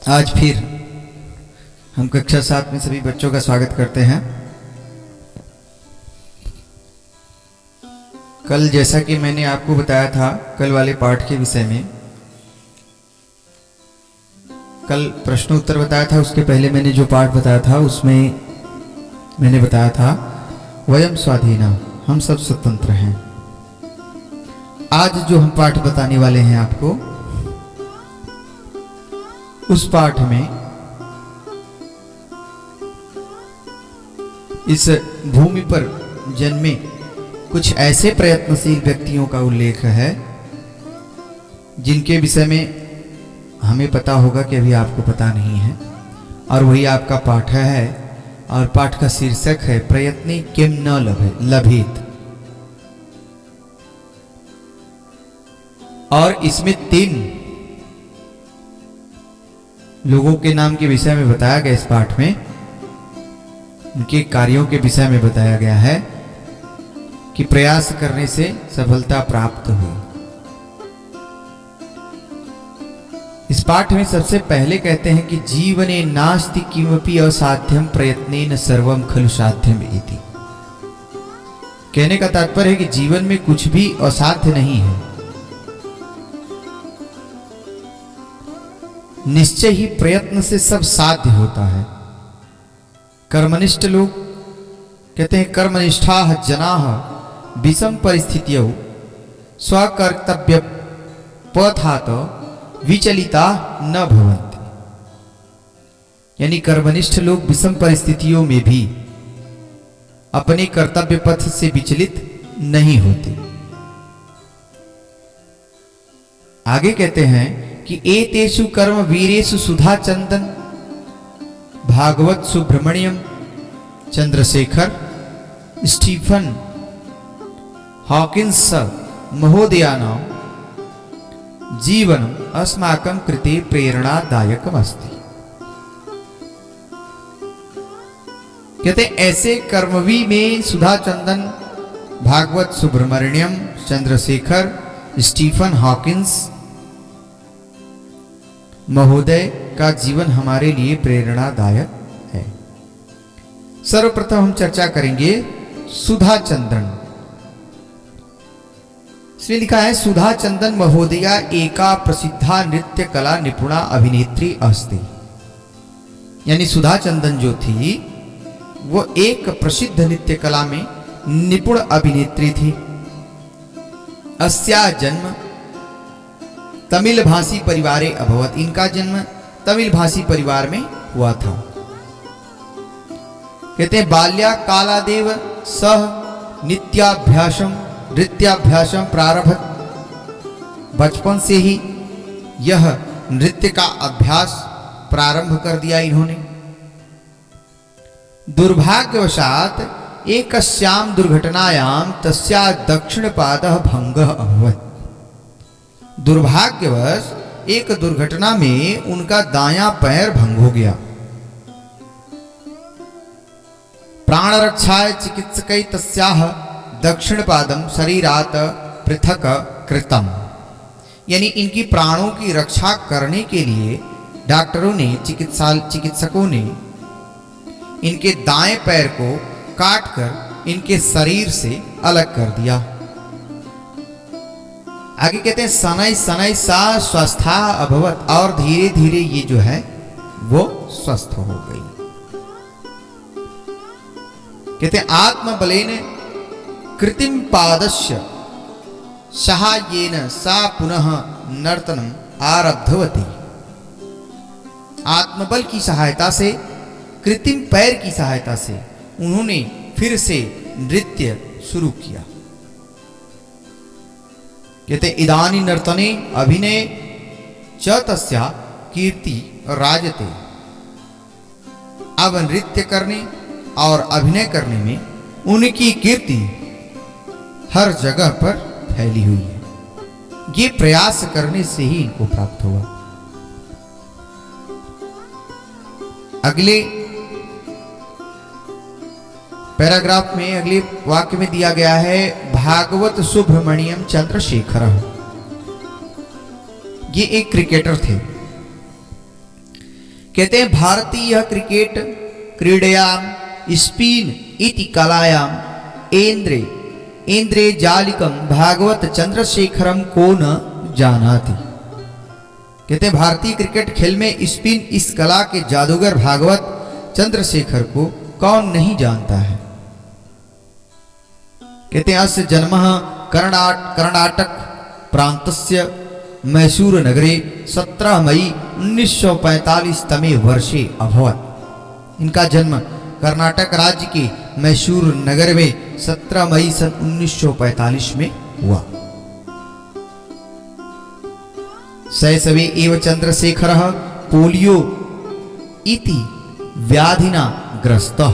आज फिर हम कक्षा 7 में सभी बच्चों का स्वागत करते हैं। कल जैसा कि मैंने आपको बताया था कल वाले पाठ के विषय में, कल प्रश्नोत्तर बताया था, उसके पहले मैंने जो पाठ बताया था उसमें मैंने बताया था वयम स्वाधीना, हम सब स्वतंत्र हैं। आज जो हम पाठ बताने वाले हैं आपको, उस पाठ में इस भूमि पर जन्मे कुछ ऐसे प्रयत्नशील व्यक्तियों का उल्लेख है जिनके विषय में हमें पता होगा कि अभी आपको पता नहीं है, और वही आपका पाठ है। और पाठ का शीर्षक है प्रयत्ने किम न लभेत। और इसमें 3 लोगों के नाम के विषय में बताया गया। इस पाठ में उनके कार्यों के विषय में बताया गया है कि प्रयास करने से सफलता प्राप्त हुई। इस पाठ में सबसे पहले कहते हैं कि जीवने नास्ति किमपि असाध्यम प्रयत्नेन सर्वम खलु साध्यम इति। कहने का तात्पर्य है कि जीवन में कुछ भी असाध्य नहीं है, निश्चय ही प्रयत्न से सब साध्य होता है। कर्मनिष्ठ लोग कहते हैं कर्मनिष्ठा जनाः विषम परिस्थितियों स्वकर्तव्य पथात विचलिता न भवन्ति। यानी कर्मनिष्ठ लोग विषम परिस्थितियों में भी अपने कर्तव्य पथ से विचलित नहीं होते। आगे कहते हैं कि एतेषु कर्म वीरेषु सुधा चंदन भागवत सुब्रमण्यम चंद्रशेखर स्टीफन हॉकिंस महोदयानां जीवनम अस्माकं कृते प्रेरणादायकमस्ति। कहते ऐसे कर्मवी में सुधा चंदन, भागवत सुब्रमण्यम चंद्रशेखर, स्टीफन हॉकिंस महोदय का जीवन हमारे लिए प्रेरणादायक है। सर्वप्रथम हम चर्चा करेंगे सुधा चंदन। इसमें लिखा है सुधा चंदन महोदया एका प्रसिद्धा नृत्य कला निपुणा अभिनेत्री अस्ति। यानी सुधा चंदन जो थी वो एक प्रसिद्ध नृत्य कला में निपुण अभिनेत्री थी। अस्या जन्म तमिल भाषी परिवारे अभवत। इनका जन्म तमिल भाषी परिवार में हुआ था। कहते हैं बाल्या कालादेव सह नृत्याभ्यासम प्रारभत। बचपन से ही यह नृत्य का अभ्यास प्रारंभ कर दिया इन्होंने। दुर्भाग्यवशात एकस्याम दुर्घटनायाम तस्या दक्षिण पादः भंगः अभवत्। दुर्भाग्यवश एक दुर्घटना में उनका दायां पैर भंग हो गया। प्राण रक्षाय चिकित्सकै तस्याः दक्षिण पादम शरीरात पृथक कृतम। यानी इनकी प्राणों की रक्षा करने के लिए डॉक्टरों ने, चिकित्सकों ने इनके दाएं पैर को काटकर इनके शरीर से अलग कर दिया। आगे कहते हैं शनै शनै सा स्वस्था अभवत। और धीरे धीरे ये जो है वो स्वस्थ हो गई। कहते हैं आत्मबलेन कृत्रिम पादस्य सहायेन सा पुनः नर्तनम आरब्धवती। आत्मबल की सहायता से, कृत्रिम पैर की सहायता से उन्होंने फिर से नृत्य शुरू किया। कहते इदानी नर्तने अभिनय च तस्या कीर्ति राजते। अब नृत्य करने और अभिनय करने में उनकी कीर्ति हर जगह पर फैली हुई है। ये प्रयास करने से ही इनको प्राप्त हुआ। अगले पैराग्राफ में, अगले वाक्य में दिया गया है भागवत सुब्रमण्यम चंद्रशेखर। ये एक क्रिकेटर थे। कहते हैं भारतीय क्रिकेट क्रीडयाम स्पिन इति कलायाम इंद्रे जालिकम भागवत चंद्रशेखरम को न जानाति। कहते हैं भारतीय क्रिकेट खेल में स्पिन इस कला के जादूगर भागवत चंद्रशेखर को कौन नहीं जानता है। कहते हैं अस्य जन्मः कर्णाटक प्रान्तस्य मैसूर नगरे 17 मई 1945 तमे वर्षे अभवत्। इनका जन्म कर्नाटक राज्य के मैसूर नगर में 17 मई सन 1945 में हुआ। शैशवे एव चंद्रशेखरः पोलियो इति व्याधिना ग्रस्तः।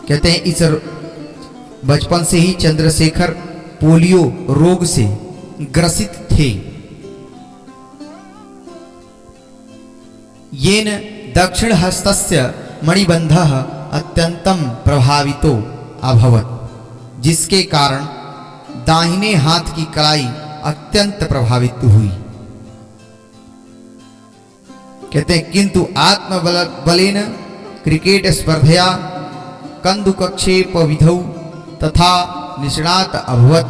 कहते हैं इस बचपन से ही चंद्रशेखर पोलियो रोग से ग्रसित थे। येन दक्षिण हस्तस्य मणिबंधः अत्यंतम प्रभावितो अभवत्, जिसके कारण दाहिने हाथ की कलाई अत्यंत प्रभावित हुई। कहते हैं किंतु आत्मबलेन क्रिकेट स्पर्धया कंदुकक्षेप विधौ तथा निष्णात अभवत्,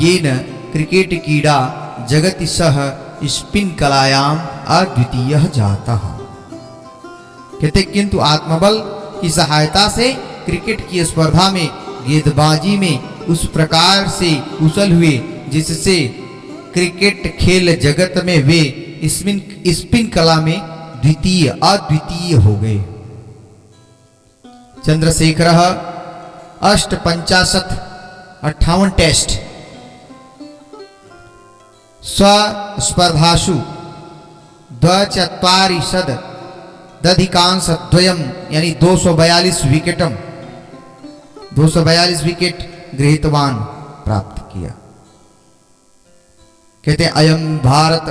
येन क्रिकेट क्रीडा जगति सह स्पिन कलायाम अद्वितीयः जातः। कहते किंतु आत्मबल की सहायता से क्रिकेट की स्पर्धा में गेंदबाजी में उस प्रकार से कुशल हुए जिससे क्रिकेट खेल जगत में वे स्पिन कला में अद्वितीय हो गए। चंद्रशेखरः 58 टेस्ट स्वस्पर्धासु 240 दधिकांशद्वयम् यानी 242 विकेट गृहीतवान प्राप्त किया। कहते हैं अयम भारत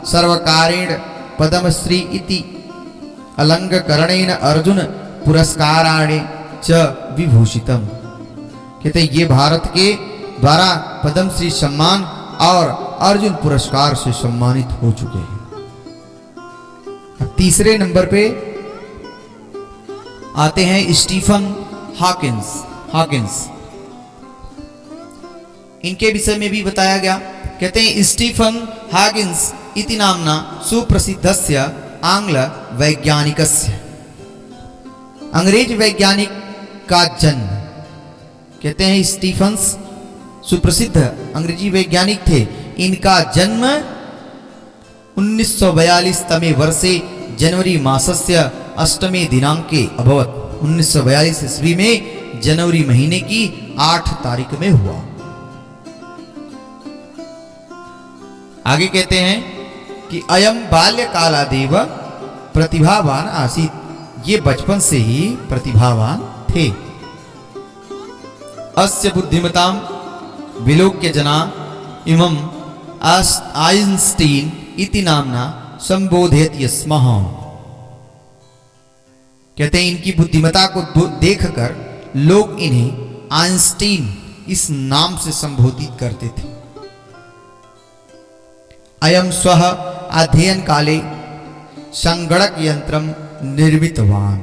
सर्वकारेण पद्मश्री इति अलंकरणेन अर्जुन पुरस्काराणे च विभूषितम। कहते ये भारत के द्वारा पद्मश्री सम्मान और अर्जुन पुरस्कार से सम्मानित हो चुके हैं। अब तीसरे नंबर पे आते हैं स्टीफन हॉकिंस। इनके विषय में भी बताया गया। कहते हैं स्टीफन हॉकिंस इति नामना सुप्रसिद्धस्य आंग्ल वैज्ञानिकस्य, अंग्रेज वैज्ञानिक का जन्म। कहते हैं स्टीफन्स सुप्रसिद्ध अंग्रेजी वैज्ञानिक थे। इनका जन्म 1942 तमे वर्षे जनवरी मासस्य 8 दिनांके अभवत्। 1942 ईस्वी में जनवरी महीने की 8 तारीख में हुआ। आगे कहते हैं कि अयम बाल्यकालादेव प्रतिभावान आसीत्। ये बचपन से ही प्रतिभावान थे। अस्य बुद्धिमतां विलोक्य जना इमं आइंस्टीन इति नामना संबोधयति स्म। कहते हैं इनकी बुद्धिमता को देखकर लोग इन्हें आइंस्टीन इस नाम से संबोधित करते थे। अयम स्वः अध्ययन काले संगणक यंत्रम निर्मितवान।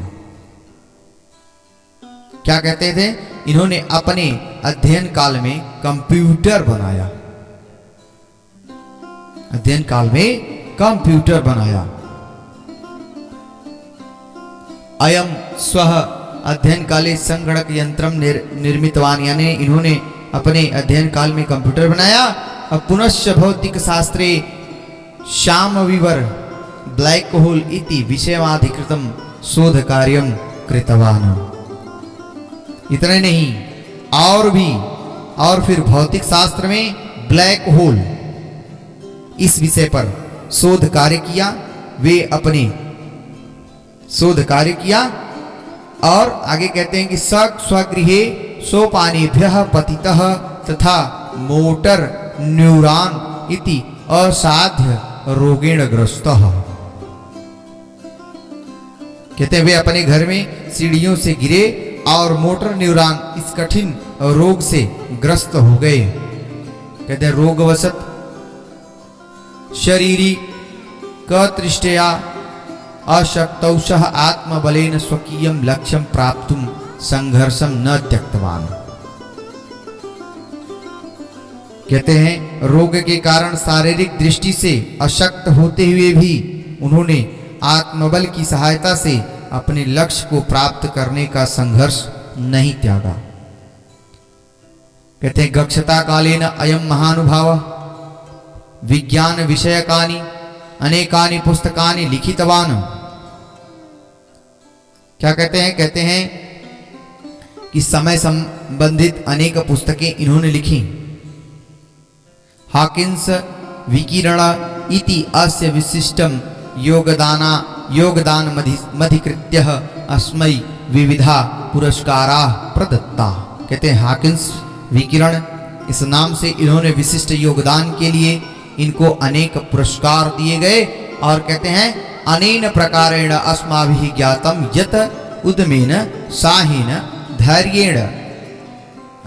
क्या कहते थे? इन्होंने अपने अध्ययन काल में कंप्यूटर बनाया। अध्ययन काल में कंप्यूटर बनाया। अयम स्वः अध्ययन काले संगणक यंत्रम निर्मितवान, यानी इन्होंने अपने अध्ययन काल में कंप्यूटर बनाया। और पुनश्च भौतिक शास्त्रे श्यामविवर ब्लैक होल इति विषयमाधिकृतम शोध कार्यम कृतवान। इतने नहीं और फिर भौतिक शास्त्र में ब्लैक होल इस विषय पर शोध कार्य किया। वे अपने शोध कार्य किया और आगे कहते हैं कि स्वगृहे सोपानेभ्यः पतितः तथा मोटर न्यूरॉन इति असाध्य रोगेण ग्रस्तः। कहते हैं वे अपने घर में सीढ़ियों से गिरे और मोटर न्यूरॉन इस कठिन रोग से ग्रस्त हो गए। कहते हैं रोगवशत शरीरी कतृष्टया अशक्तौषः आत्मबलेन स्वकीयं लक्ष्यं प्राप्तुं संघर्षं न त्यक्तवान। कहते हैं रोग के कारण शारीरिक दृष्टि से अशक्त होते हुए भी उन्होंने आत्मबल की सहायता से अपने लक्ष्य को प्राप्त करने का संघर्ष नहीं त्यागा। कहते हैं गक्षता कालेन अयम महानुभाव विज्ञान विषयकानि अनेकानि पुस्तकानि लिखितवान। क्या कहते हैं कि समय संबंधित अनेक पुस्तकें इन्होंने लिखी। हाकिंस विकिरण इति अस्य विशिष्टम योगदान मधिकृत्य अस्मै विविधा पुरस्कारा प्रदत्ता। कहते हैं हाकिंस विकिरण इस नाम से इन्होंने विशिष्ट योगदान के लिए इनको अनेक पुरस्कार दिए गए। और कहते हैं अनेन प्रकारेण अस्माभिः ज्ञातम यत उद्यमेन साहेन धैर्येण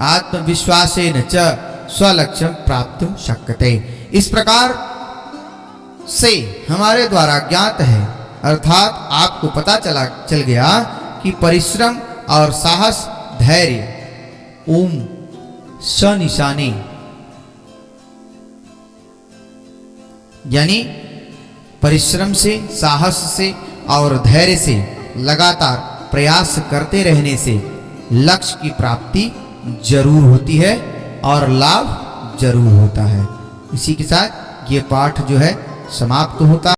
आत्मविश्वासेन च स्वलक्ष्यं प्राप्तुं शक्यते। इस प्रकार से हमारे द्वारा ज्ञात है, अर्थात आपको पता चल गया कि परिश्रम और साहस धैर्य ओम सनिशाने यानी परिश्रम से, साहस से और धैर्य से लगातार प्रयास करते रहने से लक्ष्य की प्राप्ति जरूर होती है और लाभ जरूर होता है। इसी के साथ ये पाठ जो है समाप्त होता है।